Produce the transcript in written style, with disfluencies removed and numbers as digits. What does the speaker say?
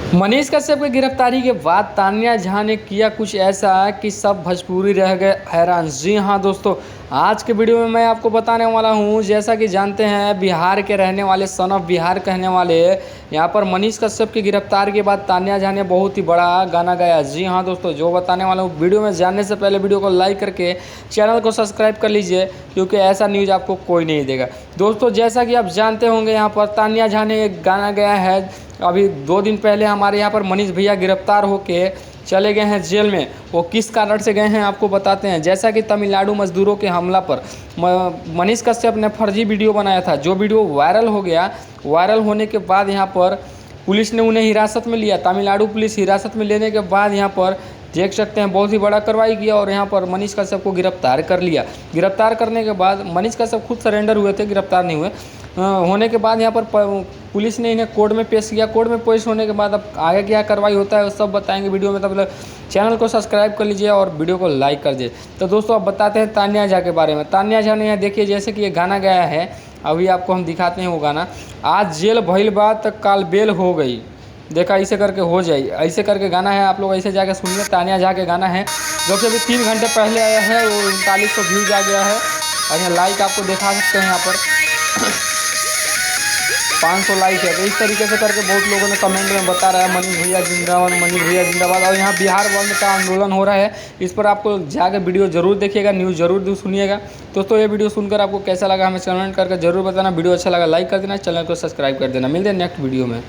मनीष कश्यप की गिरफ्तारी के बाद तान्या झा ने किया कुछ ऐसा कि सब भोजपुरी रह गए हैरान। जी हाँ दोस्तों, आज के वीडियो में मैं आपको बताने वाला हूँ। जैसा कि जानते हैं, बिहार के रहने वाले, सन ऑफ बिहार कहने वाले यहाँ पर मनीष कश्यप की गिरफ्तारी के बाद तान्या झा ने बहुत ही बड़ा गाना गाया। जी हाँ दोस्तों, जो बताने वाला हूँ, वीडियो में जानने से पहले वीडियो को लाइक करके चैनल को सब्सक्राइब कर लीजिए, क्योंकि ऐसा न्यूज़ आपको कोई नहीं देगा। दोस्तों, जैसा कि आप जानते होंगे, यहाँ पर तान्या झा ने एक गाना गाया है। अभी 2 दिन पहले हमारे यहाँ पर मनीष भैया गिरफ्तार होके चले गए हैं जेल में। वो किस कारण से गए हैं आपको बताते हैं। जैसा कि तमिलनाडु मजदूरों के हमला पर मनीष कश्यप ने फर्जी वीडियो बनाया था, जो वीडियो वायरल हो गया। वायरल होने के बाद यहाँ पर पुलिस ने उन्हें हिरासत में लिया। तमिलनाडु पुलिस हिरासत में लेने के बाद यहाँ पर देख सकते हैं बहुत ही बड़ा कार्रवाई किया और यहाँ पर मनीष कश्यप को गिरफ्तार कर लिया। गिरफ्तार करने के बाद मनीष कश्यप खुद सरेंडर हुए थे, गिरफ्तार नहीं हुए। होने के बाद यहाँ पर पुलिस ने इन्हें कोर्ट में पेश किया। कोर्ट में पेश होने के बाद अब आगे क्या कार्रवाई होता है वो सब बताएंगे वीडियो में। तब चैनल को सब्सक्राइब कर लीजिए और वीडियो को लाइक कर दीजिए। तो दोस्तों, अब बताते हैं तान्या झा के बारे में। तान्या झा ने यहाँ देखिए, जैसे कि ये गाना गाया है, अभी आपको हम दिखाते हैं वो गाना। आज जेल भइल बा त काल बेल हो गई। देखा, ऐसे करके हो जाए, ऐसे करके गाना है। आप लोग ऐसे जाके सुनिए, तान्या झा के गाना है, जो कि अभी 3 घंटे पहले आया है। वो 3900 व्यूज आ गया है और यहाँ लाइक आपको दिखा सकते हैं, यहाँ पर 500 लाइक है। तो इस तरीके से करके बहुत लोगों ने कमेंट में बता रहा है मनीष भैया जिंदाबाद, मनीष भैया जिंदाबाद। और यहाँ बिहार बंद का आंदोलन हो रहा है, इस पर आपको जाकर वीडियो जरूर देखिएगा, न्यूज़ जरूर सुनिएगा। दोस्तों, ये वीडियो सुनकर आपको कैसा लगा हमें कमेंट करके जरूर बताना। वीडियो अच्छा लगा लाइक कर देना, चैनल को सब्सक्राइब कर देना। मिलते हैं नेक्स्ट वीडियो में।